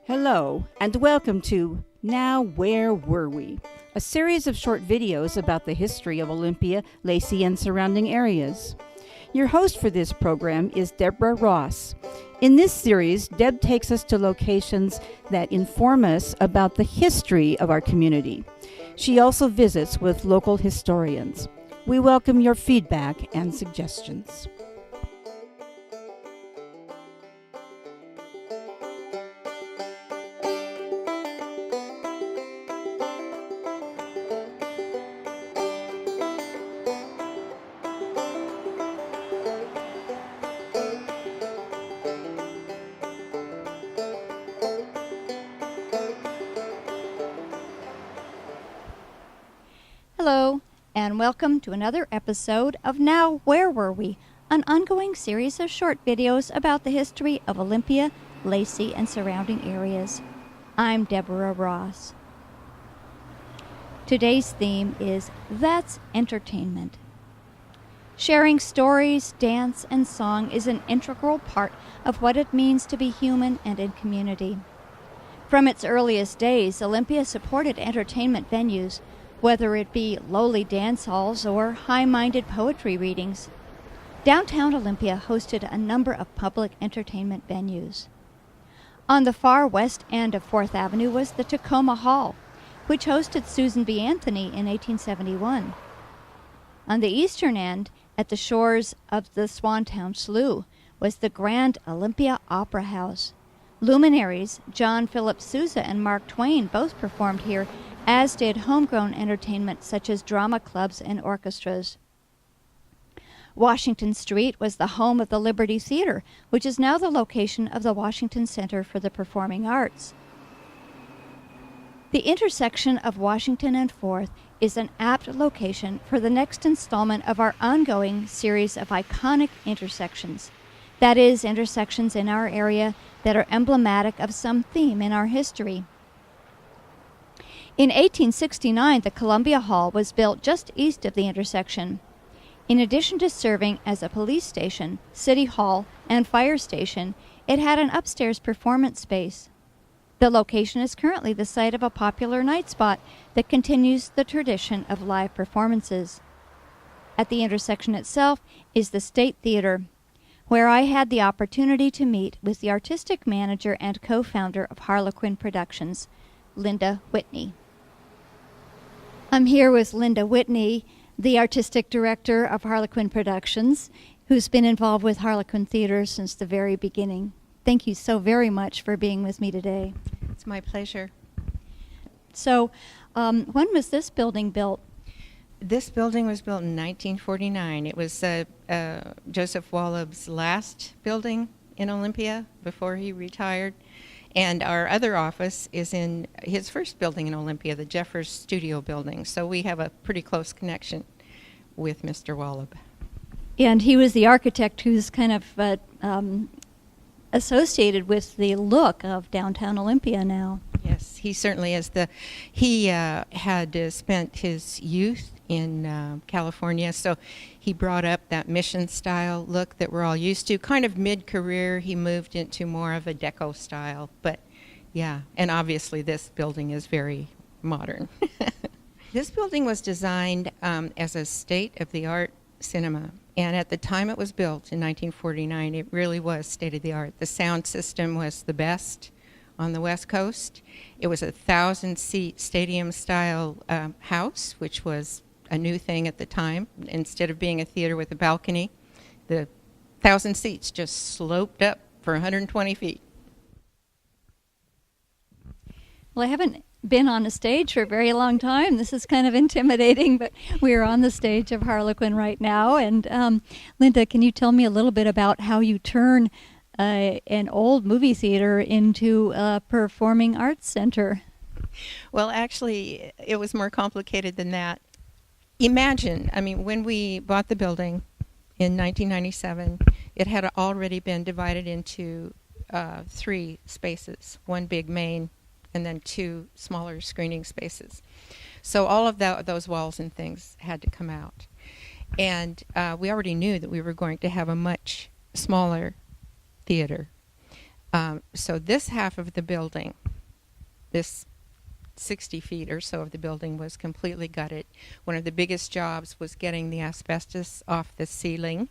Hello, and welcome to Now Where Were We? A series of short videos about the history of Olympia, Lacey, and surrounding areas. Your host for this program is Deborah Ross. In this series, Deb takes us to locations that inform us about the history of our community. She also visits with local historians. We welcome your feedback and suggestions. Hello, and welcome to another episode of Now Where Were We? An ongoing series of short videos about the history of Olympia, Lacey, and surrounding areas. I'm Deborah Ross. Today's theme is That's Entertainment. Sharing stories, dance, and song is an integral part of what it means to be human and in community. From its earliest days, Olympia supported entertainment venues, whether it be lowly dance halls or high-minded poetry readings. Downtown Olympia hosted a number of public entertainment venues. On the far west end of 4th Avenue was the Tacoma Hall, which hosted Susan B. Anthony in 1871. On the eastern end, at the shores of the Swantown Slough, was the Grand Olympia Opera House. Luminaries John Philip Sousa and Mark Twain both performed here, as did homegrown entertainment such as drama clubs and orchestras. Washington Street was the home of the Liberty Theater, which is now the location of the Washington Center for the Performing Arts. The intersection of Washington and 4th is an apt location for the next installment of our ongoing series of iconic intersections. That is, intersections in our area that are emblematic of some theme in our history. In 1869, the Columbia Hall was built just east of the intersection. In addition to serving as a police station, city hall, and fire station, it had an upstairs performance space. The location is currently the site of a popular night spot that continues the tradition of live performances. At the intersection itself is the State Theater, where I had the opportunity to meet with the artistic manager and co-founder of Harlequin Productions, Linda Whitney. I'm here with Linda Whitney, the Artistic Director of Harlequin Productions, who's been involved with Harlequin Theater since the very beginning. Thank you so very much for being with me today. It's my pleasure. So, when was this building built? This building was built in 1949. It was Joseph Wallob's last building in Olympia before he retired. And our other office is in his first building in Olympia, the Jeffers Studio building. So we have a pretty close connection with Mr. Wallob. And he was the architect who's kind of associated with the look of downtown Olympia now. Yes, he certainly is. He had spent his youth in California, so he brought up that mission-style look that we're all used to. Kind of mid-career, he moved into more of a deco style. But, yeah, and obviously this building is very modern. This building was designed as a state-of-the-art cinema. And at the time it was built in 1949, it really was state-of-the-art. The sound system was the best on the West Coast. It was a 1,000-seat stadium-style house, which was a new thing at the time. Instead of being a theater with a balcony, the 1,000 seats just sloped up for 120 feet. Well, I haven't been on a stage for a very long time. This is kind of intimidating, but we're on the stage of Harlequin right now. And Linda, can you tell me a little bit about how you turn an old movie theater into a performing arts center? Well, actually, it was more complicated than that. Imagine, when we bought the building in 1997, it had already been divided into 3 spaces, one big main and then 2 smaller screening spaces. So all of those walls and things had to come out. And we already knew that we were going to have a much smaller theater. So this half of the building, this 60 feet or so of the building, was completely gutted. One of the biggest jobs was getting the asbestos off the ceiling.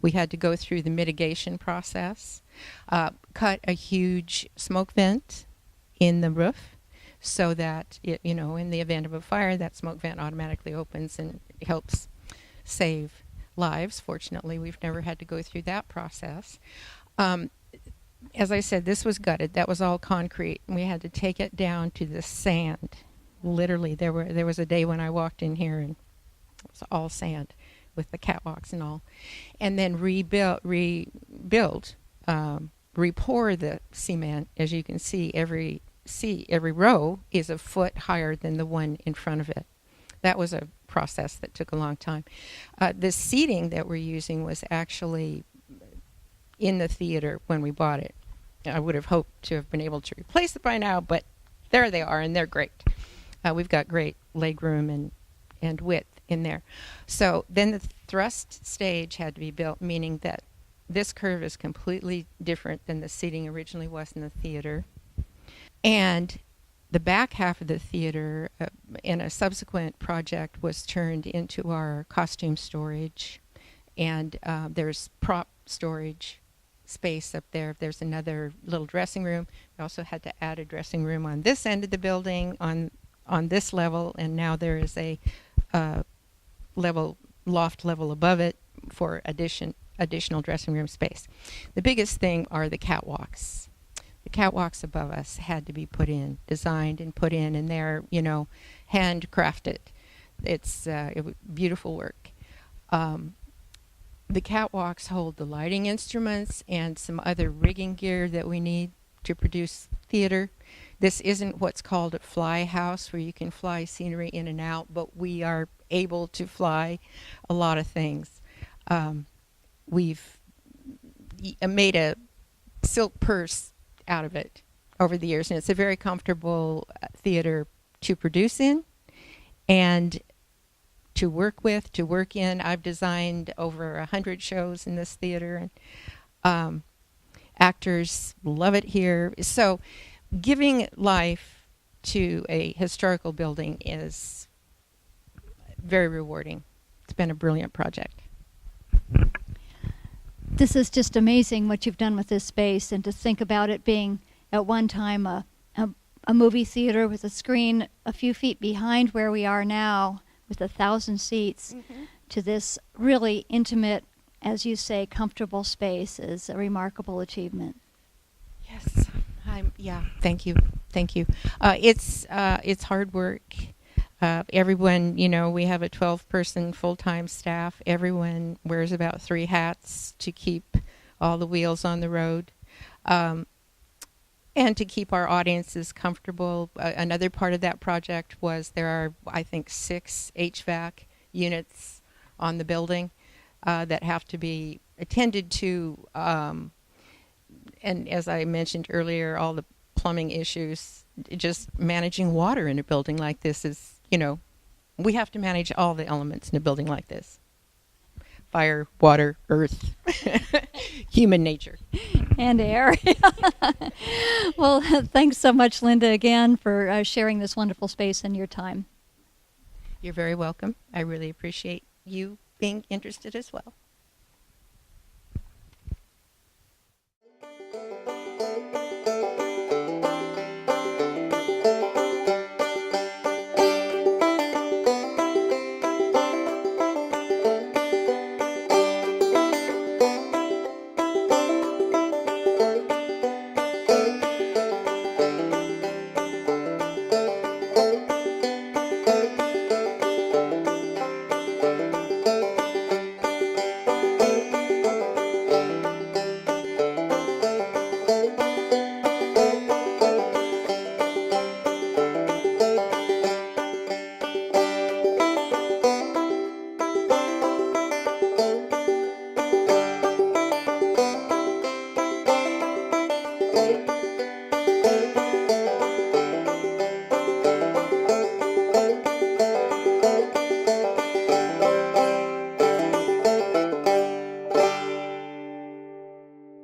We had to go through the mitigation process, cut a huge smoke vent in the roof so that, in the event of a fire, that smoke vent automatically opens and helps save lives. Fortunately, we've never had to go through that process. As I said, this was gutted. That was all concrete. And we had to take it down to the sand. Literally, there was a day when I walked in here and it was all sand with the catwalks and all. And then rebuild, re-pour the cement. As you can see, every row is a foot higher than the one in front of it. That was a process that took a long time. The seating that we're using was actually in the theater when we bought it. I would have hoped to have been able to replace it by now, but there they are, and they're great. We've got great leg room and width in there. So then the thrust stage had to be built, meaning that this curve is completely different than the seating originally was in the theater. And the back half of the theater, in a subsequent project, was turned into our costume storage, and there's prop storage space up there. There's another little dressing room. We also had to add a dressing room on this end of the building on this level, and now there is a loft level above it for additional dressing room space. The biggest thing are the catwalks. The catwalks above us had to be designed and put in, and they're, handcrafted. It's beautiful work. The catwalks hold the lighting instruments and some other rigging gear that we need to produce theater. This isn't what's called a fly house, where you can fly scenery in and out, but we are able to fly a lot of things. We've made a silk purse out of it over the years, and it's a very comfortable theater to produce in and to work with, to work in. I've designed over 100 shows in this theater, and actors love it here. So giving life to a historical building is very rewarding. It's been a brilliant project. This is just amazing what you've done with this space, and to think about it being at one time a movie theater with a screen a few feet behind where we are now with 1,000 seats, to this really intimate, as you say, comfortable space is a remarkable achievement. Yes, thank you. It's hard work. Everyone, we have a 12-person full-time staff. Everyone wears about 3 hats to keep all the wheels on the road, and to keep our audiences comfortable. Another part of that project was there are, I think, 6 HVAC units on the building that have to be attended to. And as I mentioned earlier, all the plumbing issues, just managing water in a building like this is, we have to manage all the elements in a building like this. Fire, water, earth, human nature. And air. Well, thanks so much, Linda, again, for sharing this wonderful space and your time. You're very welcome. I really appreciate you being interested as well.